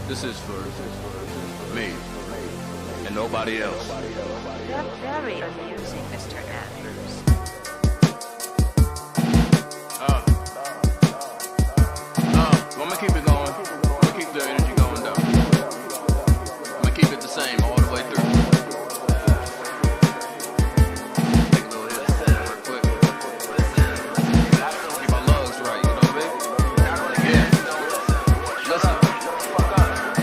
This is for me and nobody else. You're very amusing, Mr. Andrews. I'm gonna keep it going. I'm gonna keep the energy going though. I'm gonna keep it the same all the way through. Take a little hit real quick. Keep my lungs right, you know what I mean? Yeah. Listen.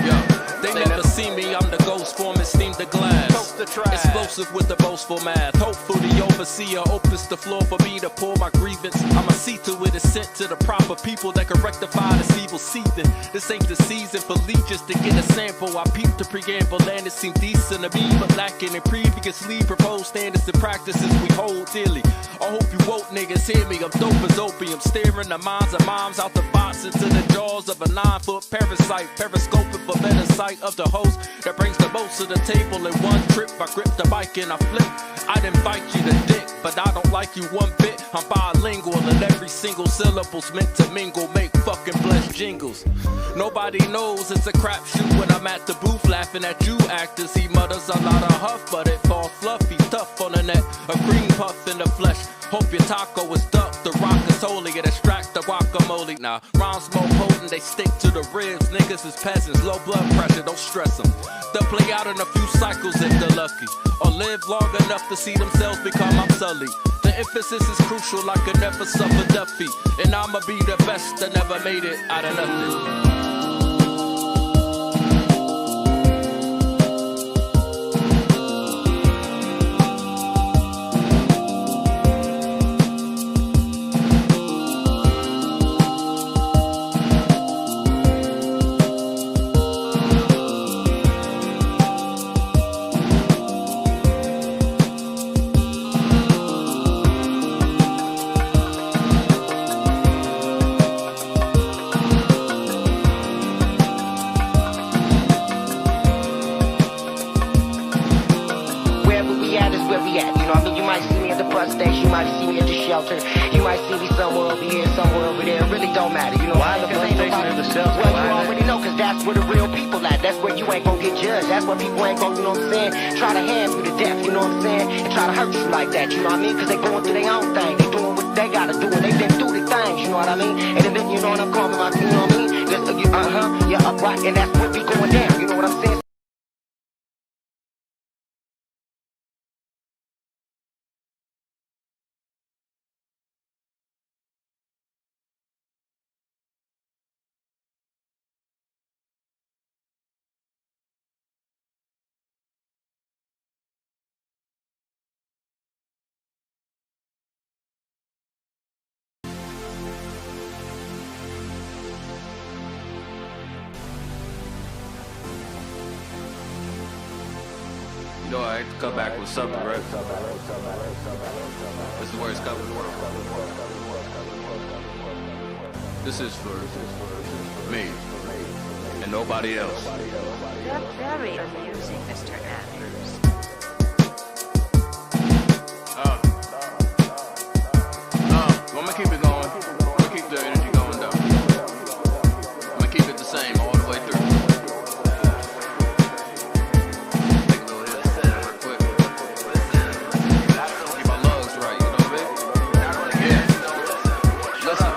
Yo, They never see me, I'm the ghost forming steam to glass. Explosive with the boastful math. Hopeful the overseer opens the floor for me to pour my grievance. I'ma see to it is sent to the proper people that can rectify this evil seething. This ain't the season for leeches to get a sample. I peeped the preamble and it seemed decent to me, but lacking in previously proposed standards and practices we hold dearly. I hope you woke niggas hear me. I'm dope as opium, staring the minds of moms out the box into the jaws of a 9-foot parasite, periscoping for better sight of the host that brings the most to the table in one trip. I grip the mic and I flip. I'd invite you to dick, but I don't like you one bit. I'm bilingual and every single syllable's meant to mingle, make fucking blessed jingles. Nobody knows it's a crapshoot when I'm at the booth laughing at you actors. He mutters a lot of huff, but it falls fluffy, tough on the net, a green puff in the flesh. Hope your taco is ducked, the rock is holy, it extracts the guacamole. Now, rhymes more potent, they stick to the ribs. Niggas is peasants, low blood pressure, don't stress them. They'll play out in a few cycles if they're lucky, or live long enough to see themselves become obsolete. The emphasis is crucial, I could never suffer defeat, and I'ma be the best that never made it out of nothing. You might see me at the shelter. You might see me somewhere over here, somewhere over there. It really don't matter, you know. Why the bus station at the shelter? Well, you already know, cause that's where the real people at. That's where you ain't gonna get judged. That's where people ain't gonna, you know what I'm saying, try to hand you to death, you know what I'm saying, and try to hurt you like that, you know what I mean? Cause they going through their own thing. They doing what they gotta do, and they been through the things, you know what I mean? And then, you know what I'm calling about, you know what I mean? Just, you're upright, and that's what be going down, you know what I'm saying? You know I had to come back with something, right? This is where it's coming from. This is for me and nobody else. You're very amusing, Mr. Andrews. I'm gonna keep it going. I'm gonna keep the energy going though. I'm gonna keep it the same all the way through. Take a little hit real quick. Keep my lungs right, you know what I mean? Yeah. Listen.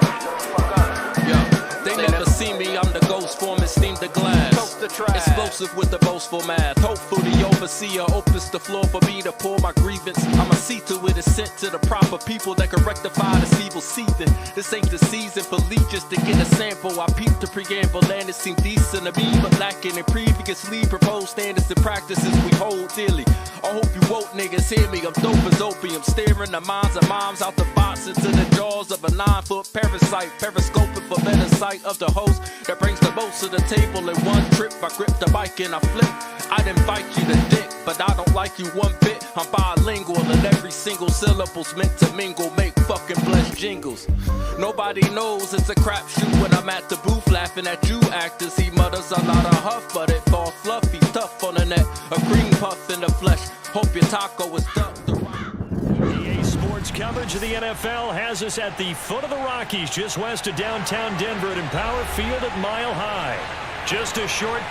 Yo, they never see me, I'm the ghost forming steam to glass. Explosive with the boastful math. Hopeful the overseer opens the floor for me to pour my grievance. I'ma see to it is sent to the proper people that can rectify this evil seething. This ain't the season for leeches to get a sample. I peeped the preamble and it seemed decent to me, but lacking in previously proposed standards and practices we hold dearly. I hope you woke niggas hear me. I'm dope as opium, staring the minds of moms out the box into the jaws of a 9-foot parasite, periscoping for better sight of the host that brings the most to the table in one trip. I grip the mic and I flip. I'd invite you to dick, but I don't like you one bit. I'm bilingual and every single syllable's meant to mingle, make fucking blessed jingles. Nobody knows it's a crapshoot when I'm at the booth laughing at you actors. He mutters a lot of huff, but it falls fluffy, tough on the net, a green puff in the flesh. Hope your taco is ducked. EA Sports coverage of the NFL has us at the foot of the Rockies, just west of downtown Denver at Empower Field at Mile High. Just a short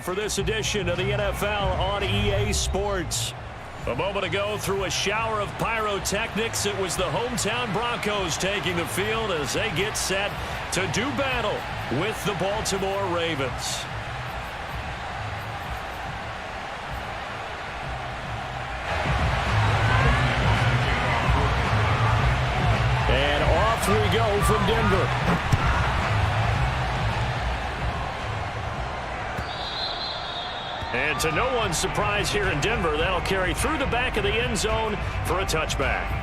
for this edition of the NFL on EA Sports. A moment ago, through a shower of pyrotechnics, it was the hometown Broncos taking the field as they get set to do battle with the Baltimore Ravens. And off we go from Denver. And to no one's surprise here in Denver, that'll carry through the back of the end zone for a touchback.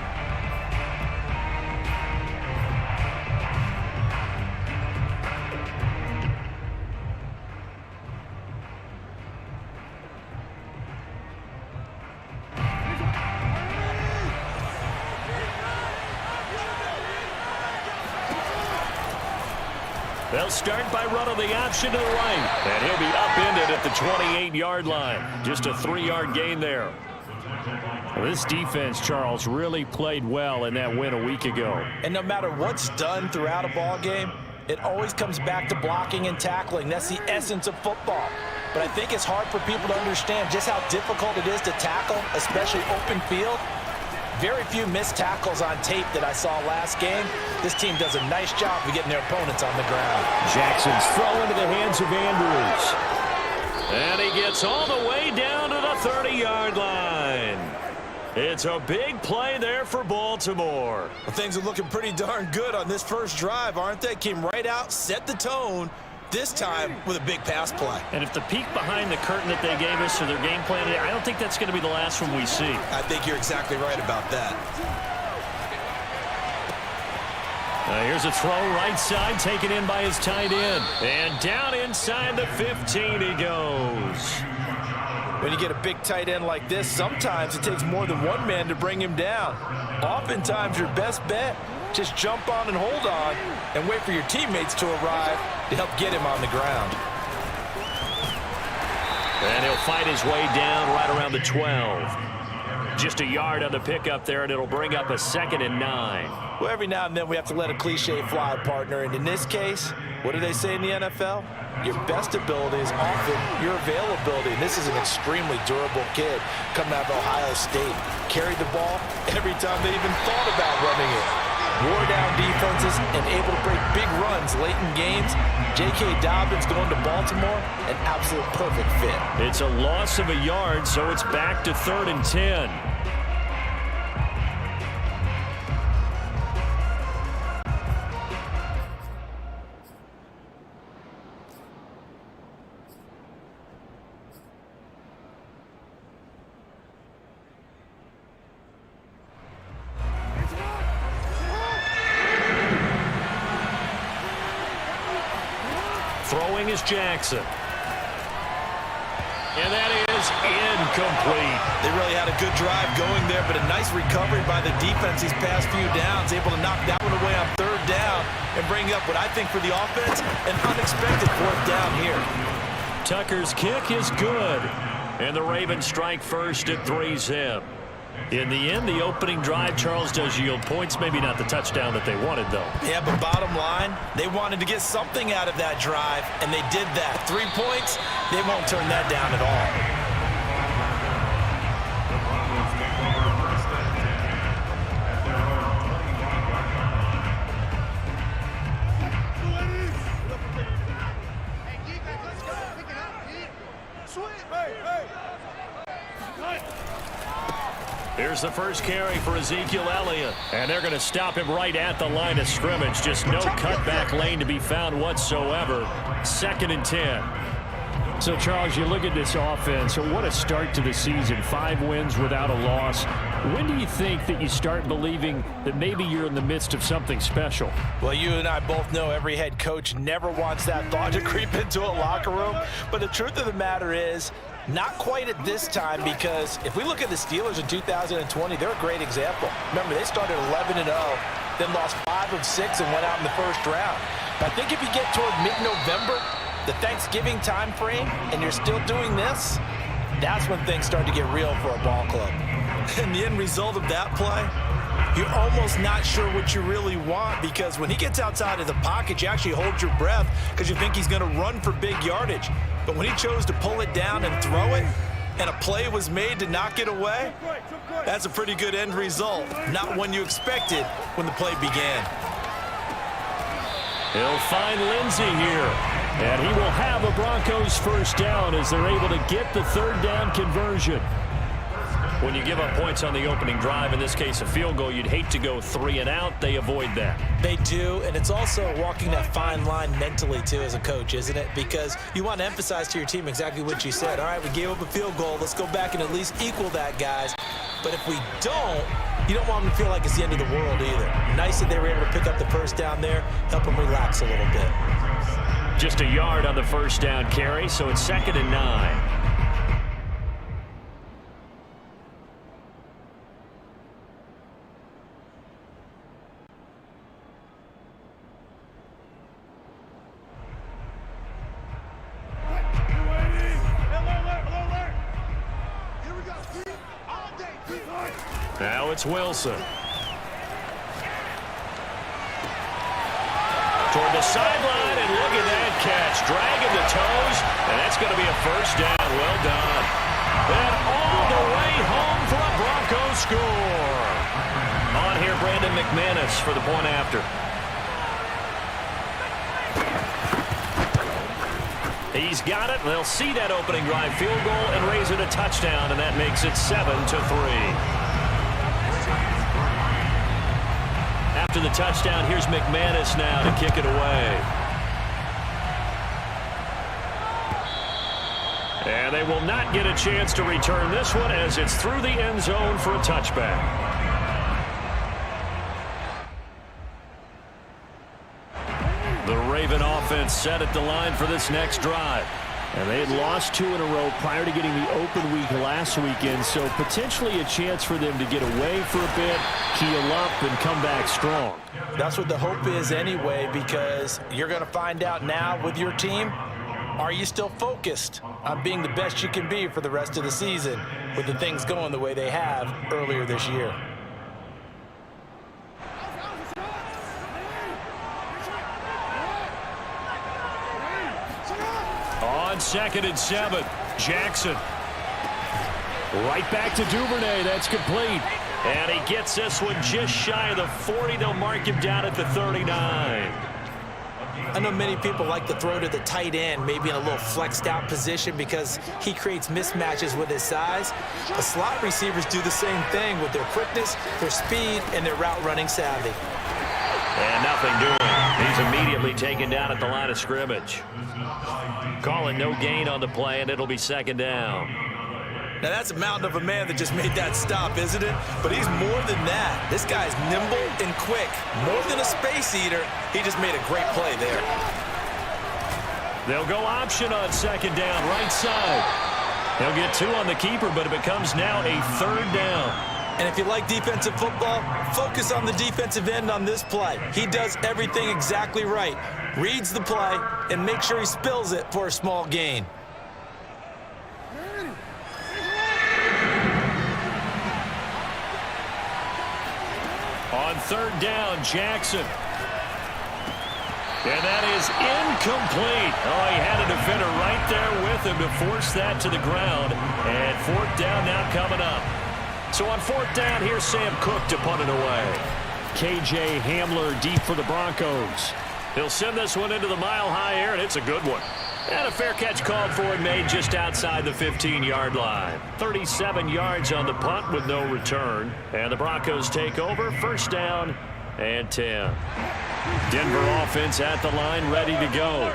They'll start by running the option to the right. And he'll be upended at the 28-yard line. Just a 3-yard gain there. Well, this defense, Charles, really played well in that win a week ago. And no matter what's done throughout a ball game, it always comes back to blocking and tackling. That's the essence of football. But I think it's hard for people to understand just how difficult it is to tackle, especially open field. Very few missed tackles on tape that I saw last game. This team does a nice job of getting their opponents on the ground. Jackson's throw into the hands of Andrews. And he gets all the way down to the 30-yard line. It's a big play there for Baltimore. Well, things are looking pretty darn good on this first drive, aren't they? Came right out, set the tone, this time with a big pass play. And if the peek behind the curtain that they gave us to their game plan, I don't think that's going to be the last one we see. I think you're exactly right about that. Here's a throw right side, taken in by his tight end. And down inside the 15 he goes. When you get a big tight end like this, sometimes it takes more than one man to bring him down. Oftentimes your best bet, just jump on and hold on and wait for your teammates to arrive to help get him on the ground. And he'll fight his way down right around the 12. Just a yard on the pickup there, and it'll bring up a 2nd and 9. Well, every now and then we have to let a cliche fly, partner. And in this case, what do they say in the NFL? Your best ability is often your availability. And this is an extremely durable kid coming out of Ohio State. Carried the ball every time they even thought about running it. Wore down defenses and able to break big runs late in games. J.K. Dobbins going to Baltimore, an absolute perfect fit. It's a loss of a yard, so it's back to 3rd and 10. Throwing is Jackson. And that is incomplete. They really had a good drive going there, but a nice recovery by the defense these past few downs, able to knock that one away on 3rd down and bring up what I think for the offense, an unexpected 4th down here. Tucker's kick is good. And the Ravens strike first at 3-zip. In the end, the opening drive, Charles, does yield points. Maybe not the touchdown that they wanted, though. Yeah, but bottom line, they wanted to get something out of that drive, and they did that. 3 points, they won't turn that down at all. Here's the first carry for Ezekiel Elliott. And they're going to stop him right at the line of scrimmage. Just no cutback lane to be found whatsoever. 2nd and 10. So, Charles, you look at this offense. So what a start to the season. 5 wins without a loss. When do you think that you start believing that maybe you're in the midst of something special? Well, you and I both know every head coach never wants that thought to creep into a locker room. But the truth of the matter is, not quite at this time, because if we look at the Steelers in 2020, they're a great example. Remember, they started 11-0, then lost 5 of 6 and went out in the first round. But I think if you get toward mid-November, the Thanksgiving time frame, and you're still doing this, that's when things start to get real for a ball club. And the end result of that play, you're almost not sure what you really want, because when he gets outside of the pocket, you actually hold your breath because you think he's going to run for big yardage. But when he chose to pull it down and throw it, and a play was made to knock it away, that's a pretty good end result. Not one you expected when the play began. He'll find Lindsey here, and he will have a Broncos first down as they're able to get the third down conversion. When you give up points on the opening drive, in this case a field goal, you'd hate to go 3 and out. They avoid that. They do, and it's also walking that fine line mentally, too, as a coach, isn't it? Because you want to emphasize to your team exactly what you said. All right, we gave up a field goal. Let's go back and at least equal that, guys. But if we don't, you don't want them to feel like it's the end of the world either. Nice that they were able to pick up the first down there, help them relax a little bit. Just a yard on the first down carry, so it's 2nd and 9. Now it's Wilson. Toward the sideline, and look at that catch. Dragging the toes, and that's going to be a first down. Well done. And all the way home for a Broncos score. On here, Brandon McManus for the point after. He's got it, and they'll see that opening drive field goal and raise it a touchdown, and that makes it 7-3. After the touchdown, here's McManus now to kick it away. And they will not get a chance to return this one as it's through the end zone for a touchback. The Raven offense set at the line for this next drive. And they had lost 2 in a row prior to getting the open week last weekend, so potentially a chance for them to get away for a bit, keel up, and come back strong. That's what the hope is anyway, because you're going to find out now with your team, are you still focused on being the best you can be for the rest of the season with the things going the way they have earlier this year? On 2nd and 7, Jackson. Right back to Duvernay. That's complete. And he gets this one just shy of the 40. They'll mark him down at the 39. I know many people like to throw to the tight end, maybe in a little flexed out position because he creates mismatches with his size. The slot receivers do the same thing with their quickness, their speed, and their route running savvy. And nothing doing. He's immediately taken down at the line of scrimmage. Calling no gain on the play, and it'll be 2nd down. Now, that's a mountain of a man that just made that stop, isn't it? But he's more than that. This guy's nimble and quick. More than a space eater, he just made a great play there. They'll go option on 2nd down, right side. He'll get 2 on the keeper, but it becomes now a 3rd down. And if you like defensive football, focus on the defensive end on this play. He does everything exactly right. Reads the play and makes sure he spills it for a small gain. On 3rd down, Jackson. And that is incomplete. Oh, he had a defender right there with him to force that to the ground. And 4th down now coming up. So on 4th down, here's Sam Cook to punt it away. KJ Hamler deep for the Broncos. He'll send this one into the mile-high air, and it's a good one. And a fair catch called for and made just outside the 15-yard line. 37 yards on the punt with no return. And the Broncos take over, 1st down and 10. Denver offense at the line, ready to go.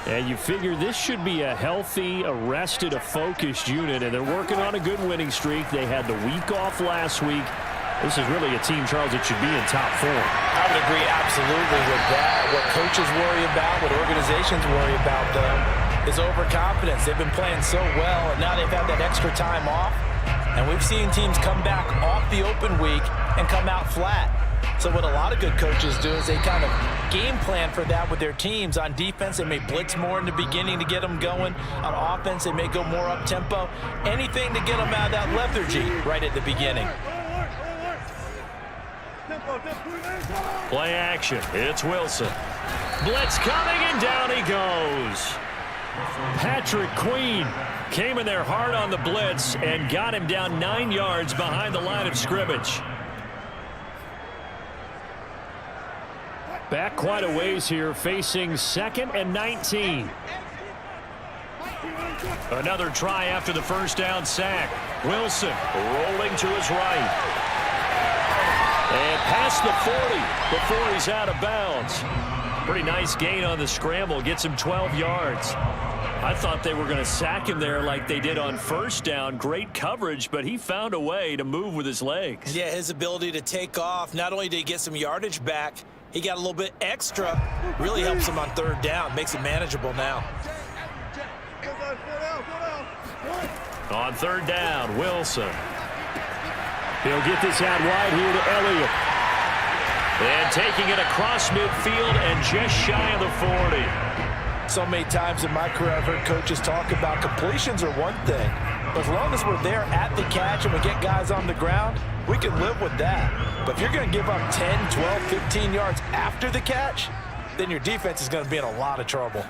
And you figure this should be a healthy, arrested, a focused unit, and they're working on a good winning streak. They had the week off last week. This is really a team, Charles, that should be in top form. I would agree absolutely with that. What coaches worry about, what organizations worry about, though, is overconfidence. They've been playing so well, and now they've had that extra time off. And we've seen teams come back off the open week and come out flat. So what a lot of good coaches do is they kind of game plan for that with their teams. On defense, they may blitz more in the beginning to get them going. On offense, they may go more up-tempo. Anything to get them out of that lethargy right at the beginning. Play action. It's Wilson. Blitz coming, and down he goes. Patrick Queen came in there hard on the blitz and got him down 9 yards behind the line of scrimmage. Back quite a ways here, facing 2nd and 19. Another try after the first down sack. Wilson rolling to his right. And past the 40 before he's out of bounds. Pretty nice gain on the scramble. Gets him 12 yards. I thought they were going to sack him there like they did on first down. Great coverage, but he found a way to move with his legs. Yeah, his ability to take off. Not only did he get some yardage back, he got a little bit extra. Really helps him on 3rd down. Makes it manageable now. On 3rd down, Wilson. He'll get this out wide here to Elliott. And taking it across midfield and just shy of the 40. So many times in my career I've heard coaches talk about completions are one thing. But as long as we're there at the catch and we get guys on the ground, we can live with that. But if you're going to give up 10, 12, 15 yards after the catch, then your defense is going to be in a lot of trouble.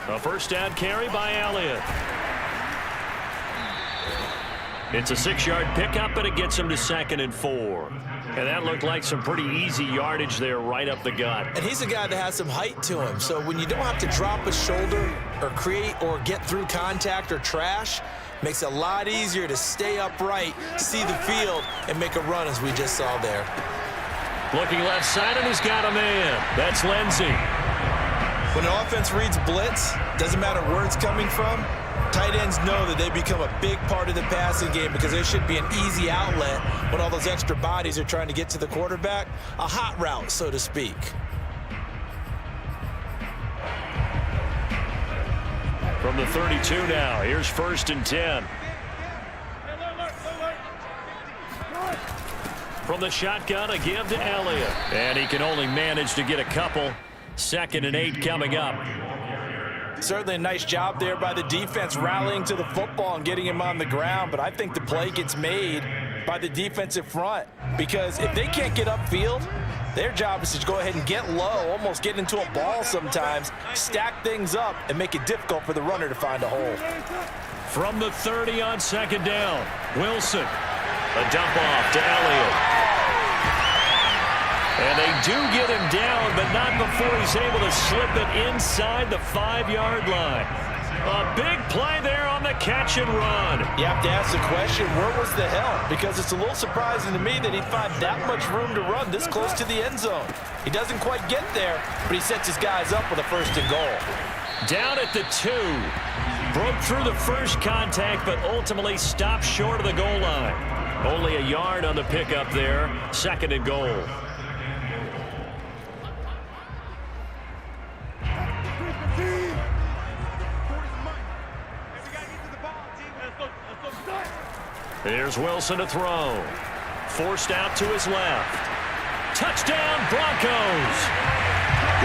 A first down carry by Elliott. It's a 6-yard pickup, and it gets him to 2nd and 4. And that looked like some pretty easy yardage there right up the gut. And he's a guy that has some height to him. So when you don't have to drop a shoulder or create or get through contact or trash, makes it a lot easier to stay upright, see the field, and make a run as we just saw there. Looking left side, and he's got a man. That's Lindsey. When an offense reads blitz, doesn't matter where it's coming from, tight ends know that they become a big part of the passing game because there should be an easy outlet when all those extra bodies are trying to get to the quarterback. A hot route, so to speak. From the 32 now, here's 1st and 10. From the shotgun, a give to Elliott. And he can only manage to get a couple. 2nd and 8 coming up. Certainly a nice job there by the defense rallying to the football and getting him on the ground, but I think the play gets made by the defensive front because if they can't get upfield, their job is to go ahead and get low, almost get into a ball sometimes, stack things up, and make it difficult for the runner to find a hole. From the 30 on 2nd down, Wilson. A dump off to Elliott. And they do get him down, but not before he's able to slip it inside the 5-yard line. A big play there on the catch and run. You have to ask the question, where was the help? Because it's a little surprising to me that he'd find that much room to run this close to the end zone. He doesn't quite get there, but he sets his guys up with a 1st and goal. Down at the 2. Broke through the first contact, but ultimately stopped short of the goal line. Only a yard on the pickup there. 2nd and goal. Here's Wilson to throw. Forced out to his left. Touchdown, Broncos!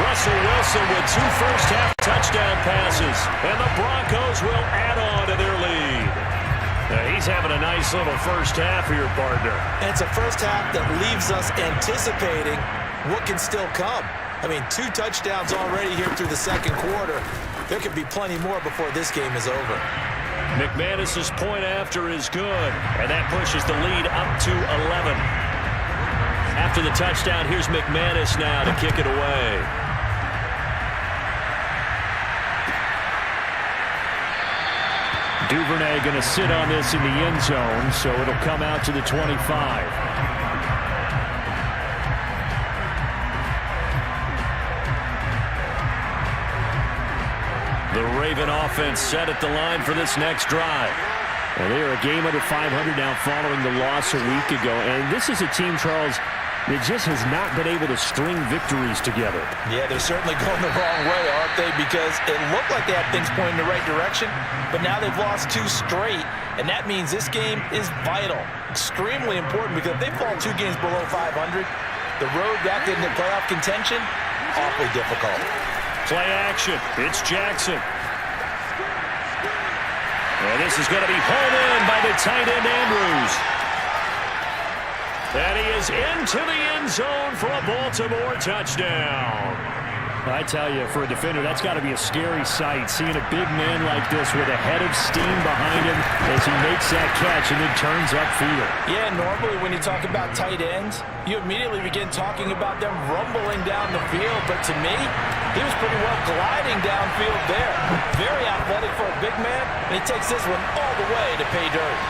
Russell Wilson with 2 first-half touchdown passes, and the Broncos will add on to their lead. He's having a nice little first half here, partner. And it's a first half that leaves us anticipating what can still come. I mean, 2 touchdowns already here through the 2nd quarter. There could be plenty more before this game is over. McManus's point after is good, and that pushes the lead up to 11. After the touchdown, here's McManus now to kick it away. Duvernay going to sit on this in the end zone, so it'll come out to the 25. The Raven offense set at the line for this next drive. Well, they are a game under 500 now following the loss a week ago. And this is a team, Charles, that just has not been able to string victories together. Yeah, they're certainly going the wrong way, aren't they? Because it looked like they had things pointing in the right direction, but now they've lost 2 straight. And that means this game is vital, extremely important, because if they fall 2 games below 500, the road back into playoff contention, awfully difficult. Play action. It's Jackson. And this is going to be hauled in by the tight end, Andrews. And he is into the end zone for a Baltimore touchdown. I tell you, for a defender, that's got to be a scary sight, seeing a big man like this with a head of steam behind him as he makes that catch and then turns upfield. Yeah, normally when you talk about tight ends, you immediately begin talking about them rumbling down the field. But to me, he was pretty well gliding downfield there. Very athletic for a big man, and he takes this one all the way to pay dirt.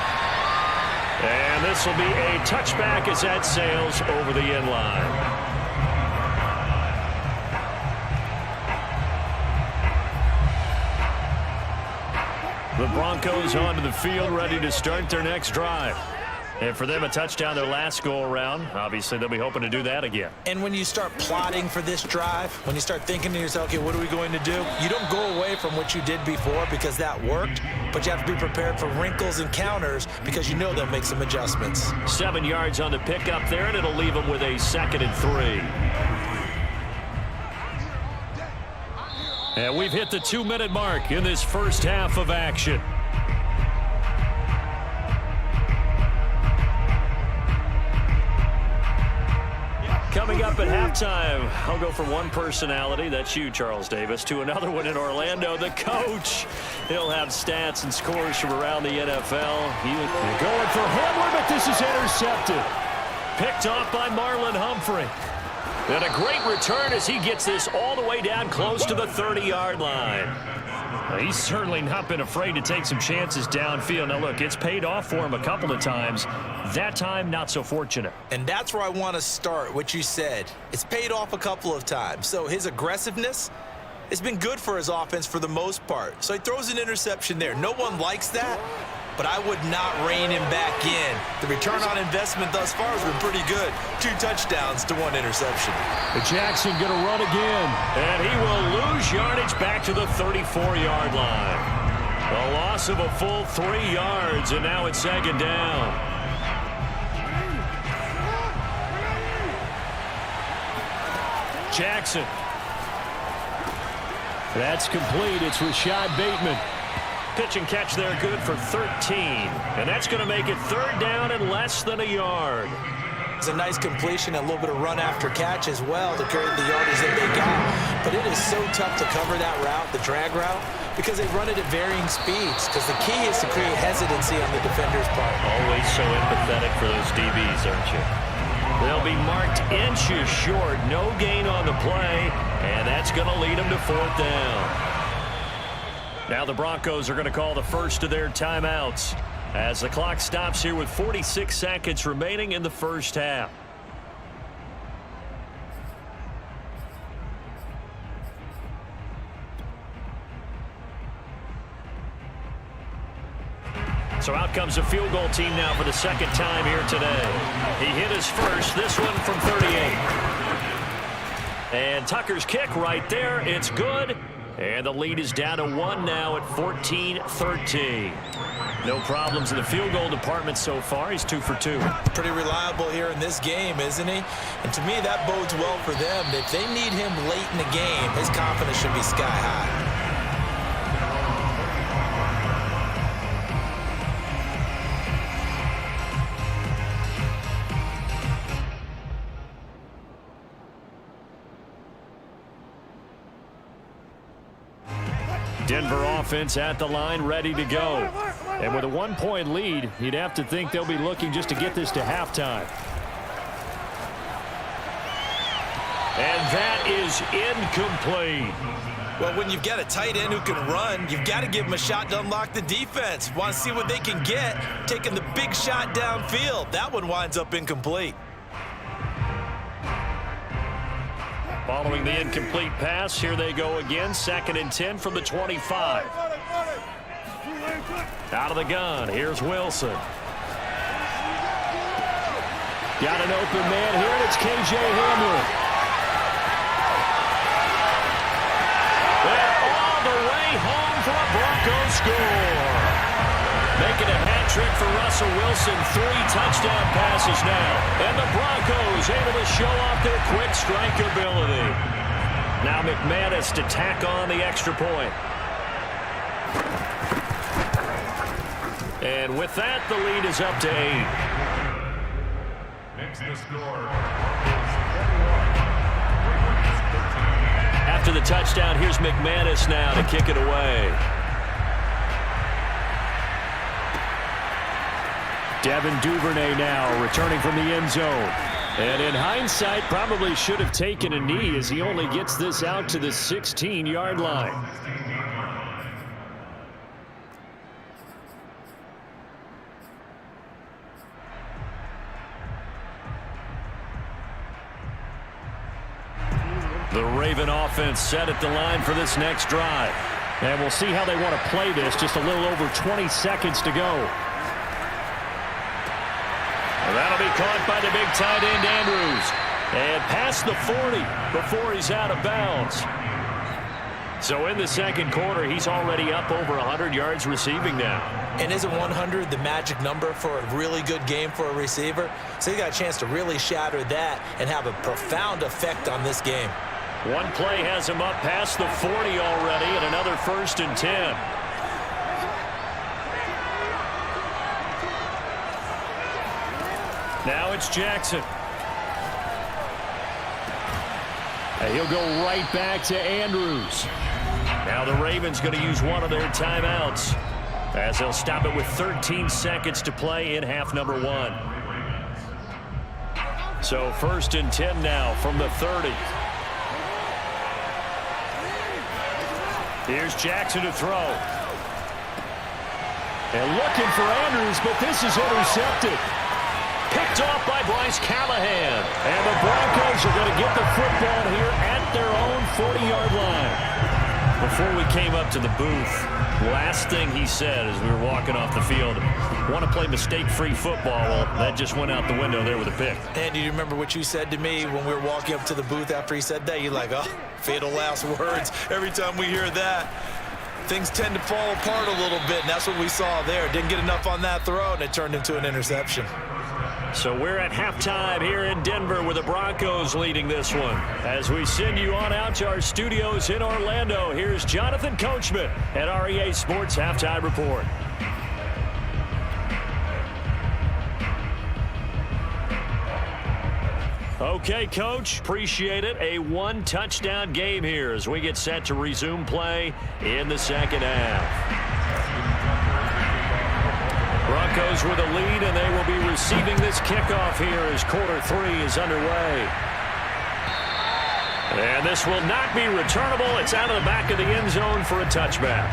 And this will be a touchback as that sails over the end line. The Broncos onto the field, ready to start their next drive. And for them, a touchdown their last go-around. Obviously, they'll be hoping to do that again. And when you start plotting for this drive, when you start thinking to yourself, okay, what are we going to do? You don't go away from what you did before because that worked, but you have to be prepared for wrinkles and counters because you know they'll make some adjustments. 7 yards on the pickup there, and it'll leave them with a 2nd and 3. And we've hit the 2-minute mark in this first half of action. Coming up at halftime, I'll go from one personality, that's you, Charles Davis, to another one in Orlando, the coach. He'll have stats and scores from around the NFL. They're going for Hamler, but this is intercepted. Picked off by Marlon Humphrey. And a great return as he gets this all the way down close to the 30-yard line. He's certainly not been afraid to take some chances downfield. Now, look, it's paid off for him a couple of times. That time, not so fortunate. And that's where I want to start, what you said. It's paid off a couple of times. So his aggressiveness has been good for his offense for the most part. So he throws an interception there. No one likes that, but I would not rein him back in. The return on investment thus far has been pretty good. 2 touchdowns to 1 interception. Jackson going to run again. And he will lose yardage back to the 34-yard line. A loss of a full 3 yards, and now it's 2nd down. Jackson. That's complete. It's Rashad Bateman. Pitch and catch there, good for 13. And that's going to make it 3rd down and less than a yard. It's a nice completion, a little bit of run after catch as well to carry the yardage that they got. But it is so tough to cover that route, the drag route, because they run it at varying speeds. Because the key is to create hesitancy on the defender's part. Always so empathetic for those DBs, aren't you? They'll be marked inches short. No gain on the play, and that's going to lead them to 4th down. Now the Broncos are going to call the first of their timeouts as the clock stops here with 46 seconds remaining in the first half. So out comes a field goal team now for the 2nd time here today. He hit his first, this one from 38. And Tucker's kick right there, it's good. And the lead is down to 1 now at 14-13. No problems in the field goal department so far. He's 2 for 2. Pretty reliable here in this game, isn't he? And to me, that bodes well for them. If they need him late in the game, his confidence should be sky high. Denver offense at the line, ready to go. And with a 1-point lead, you'd have to think they'll be looking just to get this to halftime. And that is incomplete. Well, when you've got a tight end who can run, you've got to give him a shot to unlock the defense. Want to see what they can get, taking the big shot downfield. That one winds up incomplete. Following the incomplete pass, here they go again. 2nd and 10 from the 25. Out of the gun, here's Wilson. Got an open man here, and it's K.J. Hamler. They're all the way home for a Broncos score. Making a hat trick for Russell Wilson. 3 touchdown passes now. And the Broncos able to show off their quick strike ability. Now McManus to tack on the extra point. And with that, the lead is up to 8. After the touchdown, here's McManus now to kick it away. Devin Duvernay now returning from the end zone. And in hindsight, probably should have taken a knee as he only gets this out to the 16-yard line. The Raven offense set at the line for this next drive. And we'll see how they want to play this. Just a little over 20 seconds to go. That'll be caught by the big tight end, Andrews. And past the 40 before he's out of bounds. So in the second quarter, he's already up over 100 yards receiving now. And isn't 100 the magic number for a really good game for a receiver? So he got a chance to really shatter that and have a profound effect on this game. One play has him up past the 40 already, and another 1st and 10. Now it's Jackson. And he'll go right back to Andrews. Now the Ravens going to use one of their timeouts as they'll stop it with 13 seconds to play in half number 1. So 1st and 10 now from the 30. Here's Jackson to throw. And looking for Andrews, but this is intercepted. Picked off by Bryce Callahan. And the Broncos are going to get the football here at their own 40-yard line. Before we came up to the booth, last thing he said as we were walking off the field, want to play mistake-free football. Well, that just went out the window there with a pick. And do you remember what you said to me when we were walking up to the booth after he said that? You're like, oh, fatal last words. Every time we hear that, things tend to fall apart a little bit, and that's what we saw there. Didn't get enough on that throw, and it turned into an interception. So we're at halftime here in Denver with the Broncos leading this one. As we send you on out to our studios in Orlando, here's Jonathan Coachman at REA Sports Halftime Report. Okay, Coach, appreciate it. A one-touchdown game here as we get set to resume play in the second half. Broncos with a lead, and they will be receiving this kickoff here as quarter 3 is underway. And this will not be returnable. It's out of the back of the end zone for a touchback.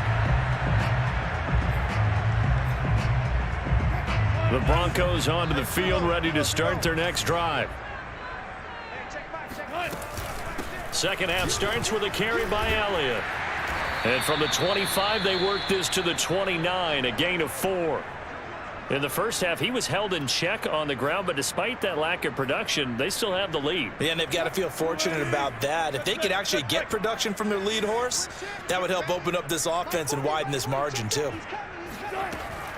The Broncos onto the field, ready to start their next drive. Second half starts with a carry by Elliott. And from the 25, they work this to the 29, a gain of 4. In the first half, he was held in check on the ground, but despite that lack of production, they still have the lead. Yeah, and they've got to feel fortunate about that. If they could actually get production from their lead horse, that would help open up this offense and widen this margin, too.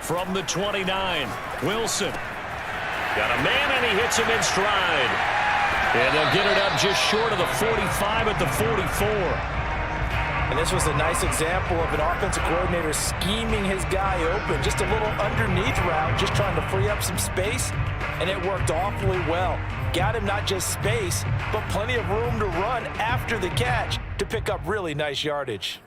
From the 29, Wilson. Got a man, and he hits him in stride. And they'll get it up just short of the 45 at the 44. And this was a nice example of an offensive coordinator scheming his guy open. Just a little underneath route, just trying to free up some space, and it worked awfully well. Got him not just space, but plenty of room to run after the catch to pick up really nice yardage.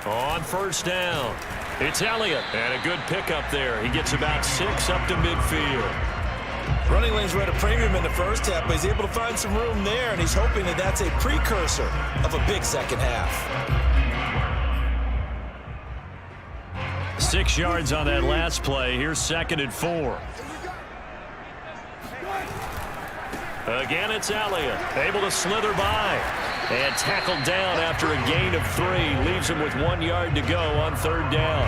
On first down, it's Elliott, and a good pickup there. He gets about 6 up to midfield. Running lanes were at a premium in the first half, but he's able to find some room there, and he's hoping that that's a precursor of a big second half. 6 yards on that last play. Here's 2nd and 4. Again, it's Elliott, able to slither by. And tackled down after a gain of 3. Leaves him with 1 yard to go on 3rd down.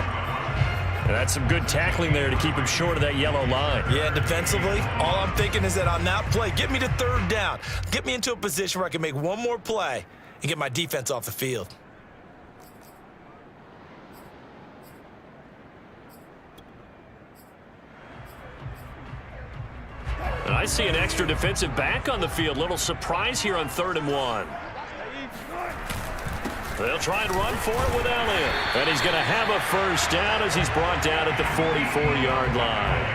And that's some good tackling there to keep him short of that yellow line. Yeah, defensively, all I'm thinking is that on that play, get me to 3rd down. Get me into a position where I can make one more play and get my defense off the field. I see an extra defensive back on the field. Little surprise here on 3rd and 1. They'll try and run for it with Elliott. And he's going to have a first down as he's brought down at the 44-yard line.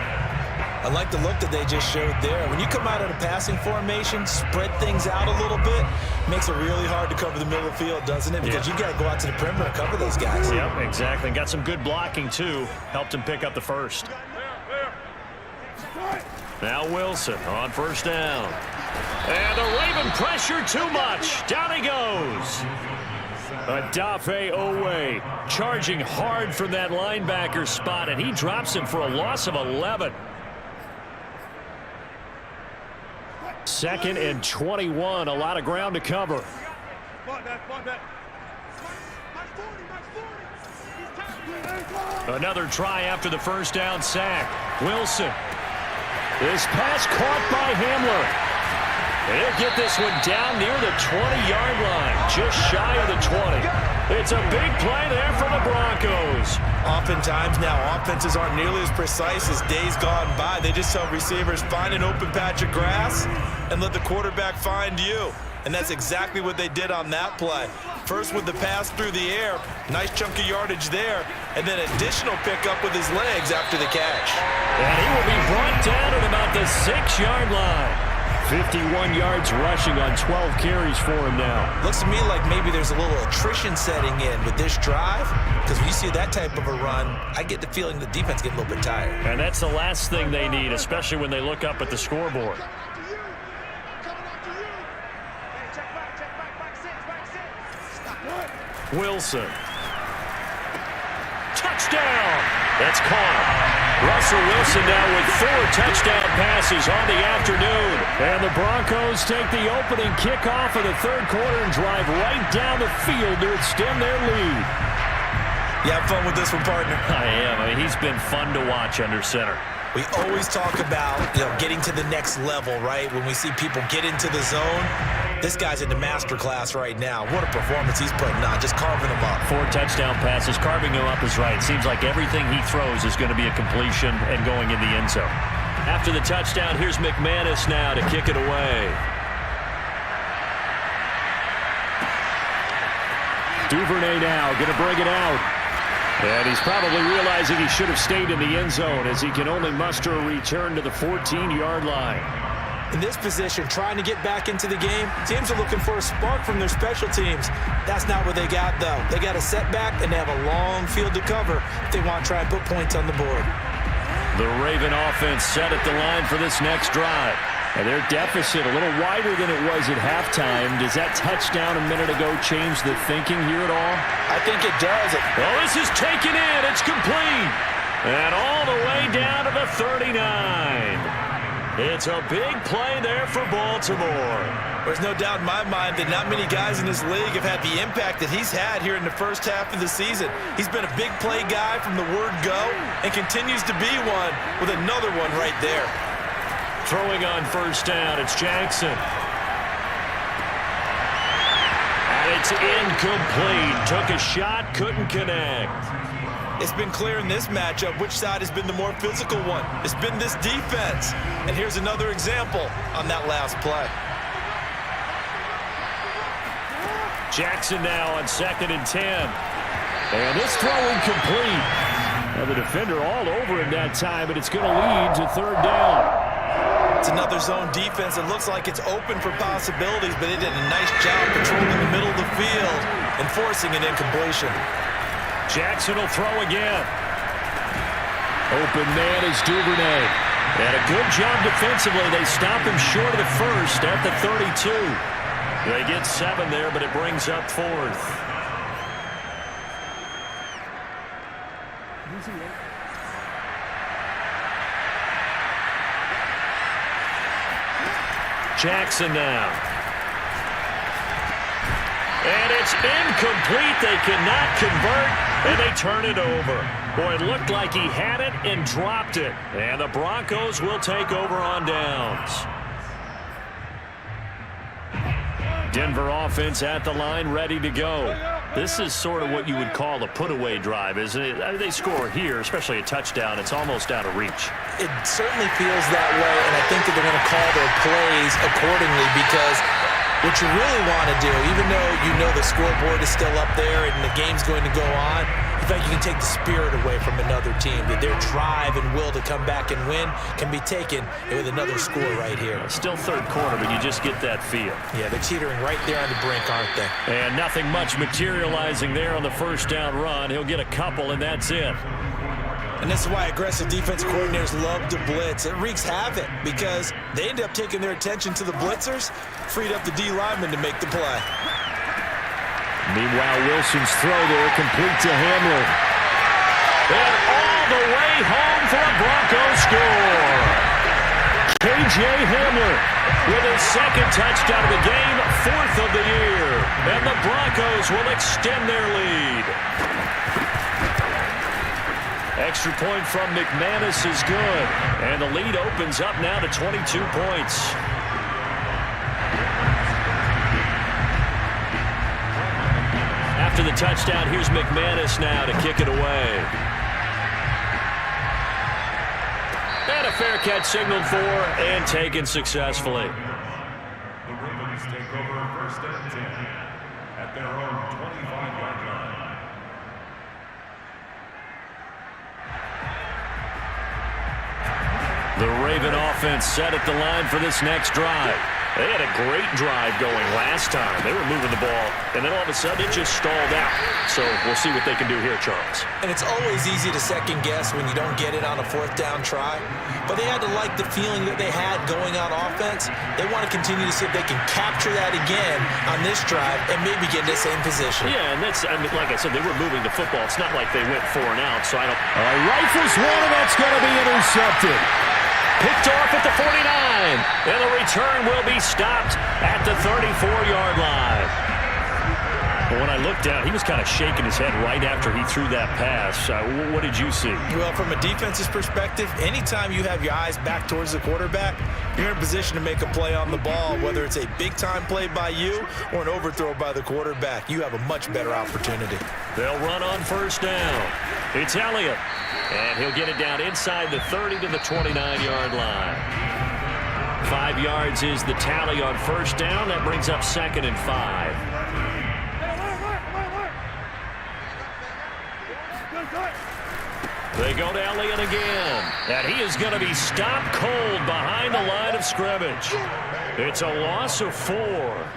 I like the look that they just showed there. When you come out of the passing formation, spread things out a little bit, makes it really hard to cover the middle of the field, doesn't it? Because you got to go out to the perimeter and cover those guys. Yep, exactly. Got some good blocking, too. Helped him pick up the first. Now Wilson on first down. And the Raven pressure too much. Down he goes. Adafe Owe charging hard from that linebacker spot, and he drops him for a loss of 11. 2nd and 21, a lot of ground to cover. Another try after the first down sack. Wilson. This pass caught by Hamler. He'll get this one down near the 20-yard line, just shy of the 20. It's a big play there for the Broncos. Oftentimes now, offenses aren't nearly as precise as days gone by. They just tell receivers, find an open patch of grass and let the quarterback find you. And that's exactly what they did on that play. First with the pass through the air, nice chunk of yardage there, and then additional pickup with his legs after the catch. And he will be brought down at about the 6-yard line. 51 yards rushing on 12 carries for him now. Looks to me like maybe there's a little attrition setting in with this drive, because when you see that type of a run, I get the feeling the defense getting a little bit tired. And that's the last thing they need, especially when they look up at the scoreboard. Wilson. Touchdown! That's caught. Russell Wilson now with 4 touchdown passes on the afternoon. And the Broncos take the opening kickoff of the 3rd quarter and drive right down the field to extend their lead. You have fun with this one, partner? I am. I mean, he's been fun to watch under center. We always talk about, getting to the next level, right? When we see people get into the zone, this guy's in the master class right now. What a performance he's putting on, just carving them up. 4 touchdown passes, carving them up is right. Seems like everything he throws is going to be a completion and going in the end zone. After the touchdown, here's McManus now to kick it away. Duvernay now going to bring it out. And he's probably realizing he should have stayed in the end zone as he can only muster a return to the 14-yard line. In this position, trying to get back into the game, teams are looking for a spark from their special teams. That's not what they got, though. They got a setback, and they have a long field to cover if they want to try and put points on the board. The Raven offense set at the line for this next drive. And their deficit a little wider than it was at halftime. Does that touchdown a minute ago change the thinking here at all? I think it does. Well, this is taken in. It's complete. And all the way down to the 39. It's a big play there for Baltimore. There's no doubt in my mind that not many guys in this league have had the impact that he's had here in the first half of the season. He's been a big play guy from the word go and continues to be one with another one right there. Throwing on first down, it's Jackson. And it's incomplete. Took a shot, couldn't connect. It's been clear in this matchup which side has been the more physical one. It's been this defense. And here's another example on that last play. Jackson now on 2nd and 10. And this throw incomplete. Now the defender all over him that time, but it's going to lead to 3rd down. It's another zone defense. It looks like it's open for possibilities, but they did a nice job controlling the middle of the field and forcing an incompletion. Jackson will throw again. Open man is Duvernay. And a good job defensively. They stop him short of the first at the 32. They get 7 there, but it brings up 4th. Jackson now. And it's incomplete. They cannot convert, and they turn it over. Boy, it looked like he had it and dropped it. And the Broncos will take over on downs. Denver offense at the line, ready to go. This is sort of what you would call a put-away drive, isn't it? I mean, they score here, especially a touchdown. It's almost out of reach. It certainly feels that way, and I think that they're going to call their plays accordingly because what you really want to do, even though you know the scoreboard is still up there and the game's going to go on, in fact, you can take the spirit away from another team. That their drive and will to come back and win can be taken with another score right here. Still third quarter, but you just get that feel. Yeah, they're teetering right there on the brink, aren't they? And nothing much materializing there on the first down run. He'll get a couple, and that's it. And this is why aggressive defense coordinators love to blitz. It wreaks havoc because they end up taking their attention to the blitzers, freed up the D lineman to make the play. Meanwhile, Wilson's throw there complete to Hamler. And all the way home for a Broncos score. K.J. Hamler with his second touchdown of the game, fourth of the year. And the Broncos will extend their lead. Extra point from McManus is good. And the lead opens up now to 22 points. After the touchdown, here's McManus now to kick it away. And a fair catch signaled for and taken successfully. The Ravens take over first and 10 at their own 25-yard line. The Raven offense set at the line for this next drive. They had a great drive going last time. They were moving the ball, and then all of a sudden it just stalled out. So we'll see what they can do here, Charles. And it's always easy to second guess when you don't get it on a fourth down try. But they had to like the feeling that they had going on offense. They want to continue to see if they can capture that again on this drive and maybe get in the same position. Yeah, and that's, I mean, like I said, they were moving the football. It's not like they went 4 and out, so I don't. Rifles one, and that's going to be intercepted. Picked off at the 49, and the return will be stopped at the 34-yard line. But when I looked down, he was kind of shaking his head right after he threw that pass. What did you see? Well, from a defense's perspective, anytime you have your eyes back towards the quarterback, you're in a position to make a play on the ball, whether it's a big-time play by you or an overthrow by the quarterback. You have a much better opportunity. They'll run on first down. It's Elliott. And he'll get it down inside the 30 to the 29-yard line. 5 yards is the tally on first down. That brings up 2nd and 5. They go to Elliott again. And he is going to be stopped cold behind the line of scrimmage. It's a loss of 4.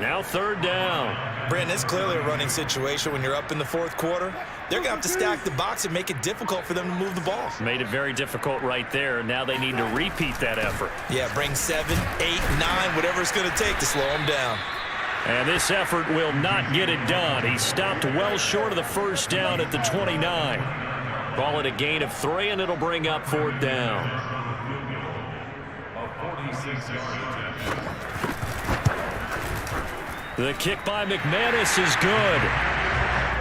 Now 3rd down. Brandon, it's clearly a running situation when you're up in the 4th quarter. They're going to have to stack the box and make it difficult for them to move the ball. Made it very difficult right there. Now they need to repeat that effort. Yeah, bring 7, 8, 9, whatever it's going to take to slow them down. And this effort will not get it done. He stopped well short of the first down at the 29. Call it a gain of 3, and it'll bring up 4th down. A 46-yard attempt. The kick by McManus is good.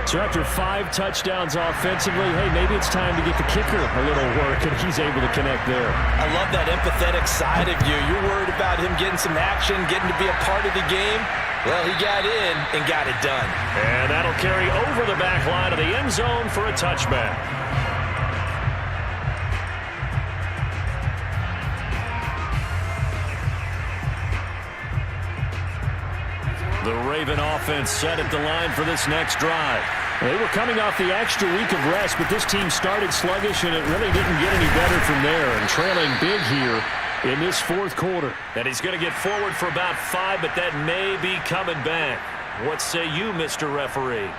So after 5 touchdowns offensively, hey, maybe it's time to get the kicker a little work, and he's able to connect there. I love that empathetic side of you. You're worried about him getting some action, getting to be a part of the game. Well, he got in and got it done. And that'll carry over the back line of the end zone for a touchback. The Raven offense set at the line for this next drive. They were coming off the extra week of rest, but this team started sluggish, and it really didn't get any better from there. And trailing big here in this 4th quarter. And he's going to get forward for about 5, but that may be coming back. What say you, Mr. Referee?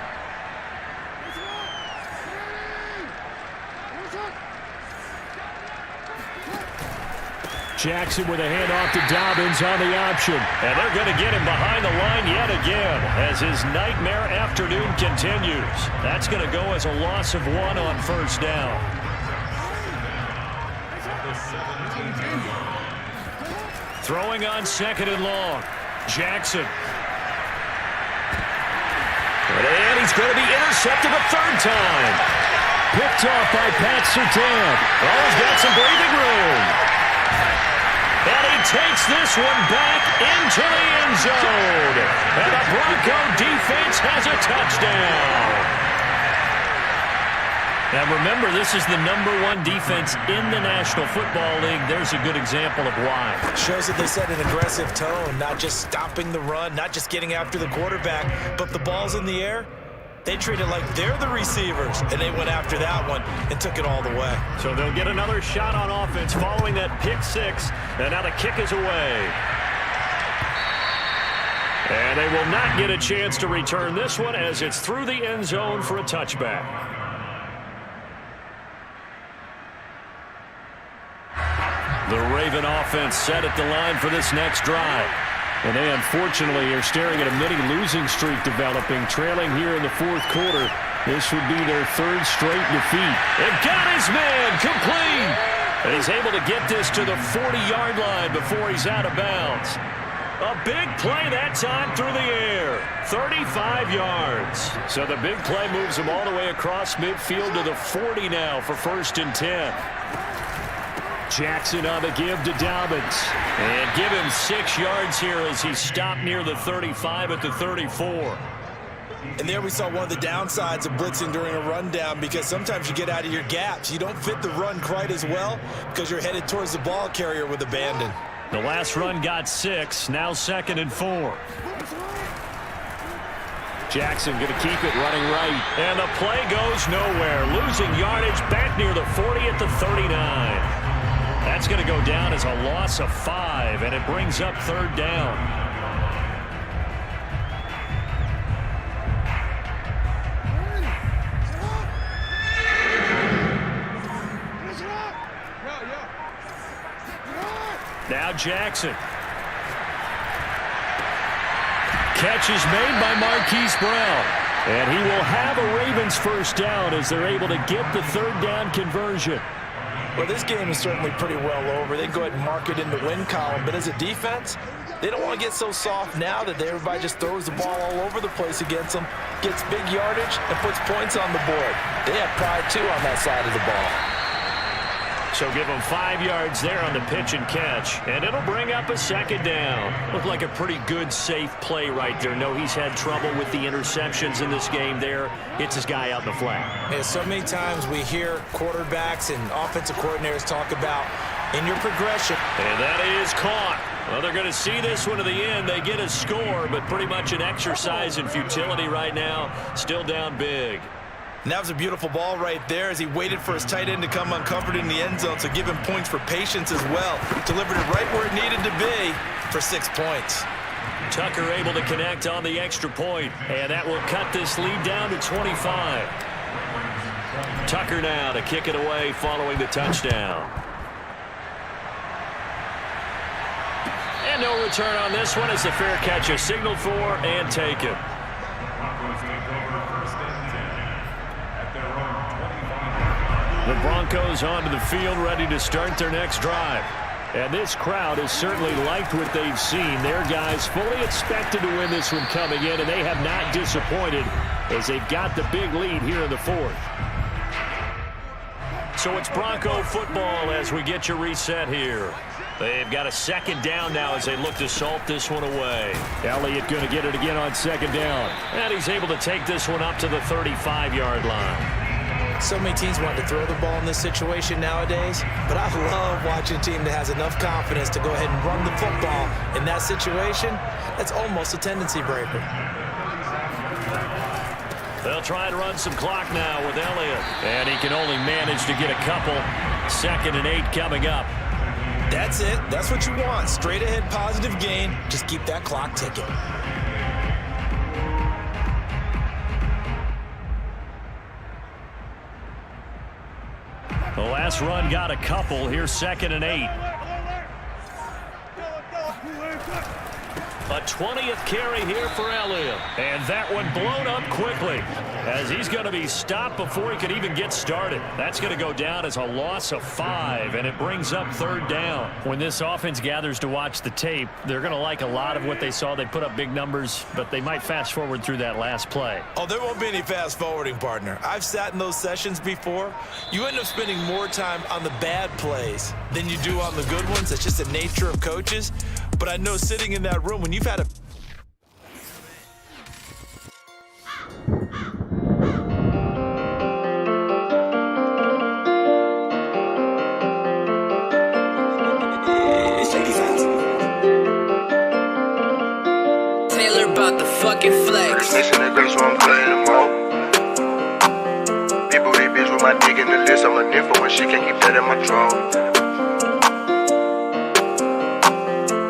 Jackson with a handoff to Dobbins on the option. And they're going to get him behind the line yet again as his nightmare afternoon continues. That's going to go as a loss of 1 on first down. Throwing on 2nd and long. Jackson. And he's going to be intercepted a 3rd time. Picked off by Pat Surtain. Oh, he's got some breathing room. And he takes this one back into the end zone. And the Bronco defense has a touchdown. Now remember, this is the #1 defense in the National Football League. There's a good example of why. Shows that they set an aggressive tone, not just stopping the run, not just getting after the quarterback, but the ball's in the air. They treat it like they're the receivers, and they went after that one and took it all the way. So they'll get another shot on offense following that pick six, and now the kick is away. And they will not get a chance to return this one as it's through the end zone for a touchback. The Raven offense set at the line for this next drive. And they unfortunately are staring at a mini losing streak developing, trailing here in the fourth quarter. This would be their third straight defeat. And got his man complete. And he's able to get this to the 40-yard line before he's out of bounds. A big play that time through the air. 35 yards. So the big play moves him all the way across midfield to the 40 now for 1st and 10. Jackson on the give to Dobbins. And give him 6 yards here as he stopped near the 35 at the 34. And there we saw one of the downsides of blitzing during a rundown, because sometimes you get out of your gaps. You don't fit the run quite as well because you're headed towards the ball carrier with abandon. The last run got 6. Now 2nd and 4. Jackson going to keep it running right. And the play goes nowhere. Losing yardage back near the 40 at the 39. That's going to go down as a loss of 5, and it brings up 3rd down. Now Jackson. Catch is made by Marquise Brown. And he will have a Ravens 1st down as they're able to get the 3rd down conversion. Well, this game is certainly pretty well over. They can go ahead and mark it in the win column. But as a defense, they don't want to get so soft now that everybody just throws the ball all over the place against them, gets big yardage, and puts points on the board. They have pride, too, on that side of the ball. So give him 5 yards there on the pitch and catch, and it'll bring up a 2nd down. Looked like a pretty good, safe play right there. No, he's had trouble with the interceptions in this game there. Hits his guy out in the flat. Yeah, so many times we hear quarterbacks and offensive coordinators talk about in your progression. And that is caught. Well, they're going to see this one to the end. They get a score, but pretty much an exercise in futility right now. Still down big. And that was a beautiful ball right there as he waited for his tight end to come uncovered in the end zone, so give him points for patience as well. Delivered it right where it needed to be for 6 points. Tucker able to connect on the extra point, and that will cut this lead down to 25. Tucker now to kick it away following the touchdown. And no return on this one as the fair catch is signaled for and taken. The Broncos onto the field ready to start their next drive. And this crowd has certainly liked what they've seen. Their guys fully expected to win this one coming in, and they have not disappointed as they've got the big lead here in the 4th. So it's Bronco football as we get your reset here. They've got a 2nd down now as they look to salt this one away. Elliott going to get it again on 2nd down. And he's able to take this one up to the 35-yard line. So many teams want to throw the ball in this situation nowadays, but I love watching a team that has enough confidence to go ahead and run the football in that situation. That's almost a tendency breaker. They'll try and run some clock now with Elliott. And he can only manage to get a couple. 2nd and 8 coming up. That's it. That's what you want. Straight ahead positive gain. Just keep that clock ticking. The last run got a couple. Here's 2nd and 8. A 20th carry here for Elliott. And that one blown up quickly as he's going to be stopped before he could even get started. That's going to go down as a loss of 5, and it brings up 3rd down. When this offense gathers to watch the tape, they're going to like a lot of what they saw. They put up big numbers, but they might fast forward through that last play. Oh, there won't be any fast forwarding, partner. I've sat in those sessions before. You end up spending more time on the bad plays than you do on the good ones. That's just the nature of coaches. But I know sitting in that room when you've had a Taylor about the fucking flex. Nation that great, so I'm playing them all. People, they bitch with my dick in the list. I'm a nympho when she can't keep that in my drawer.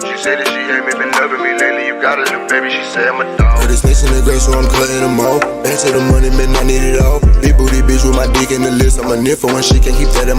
She said that she ain't been loving me lately. You got a little baby, she said I'm a dog. This nation that great, so I'm cutting them all. Back to the money, man, I need it all. Big booty bitch with my dick in the list. I'm a nympho when she can't keep that in my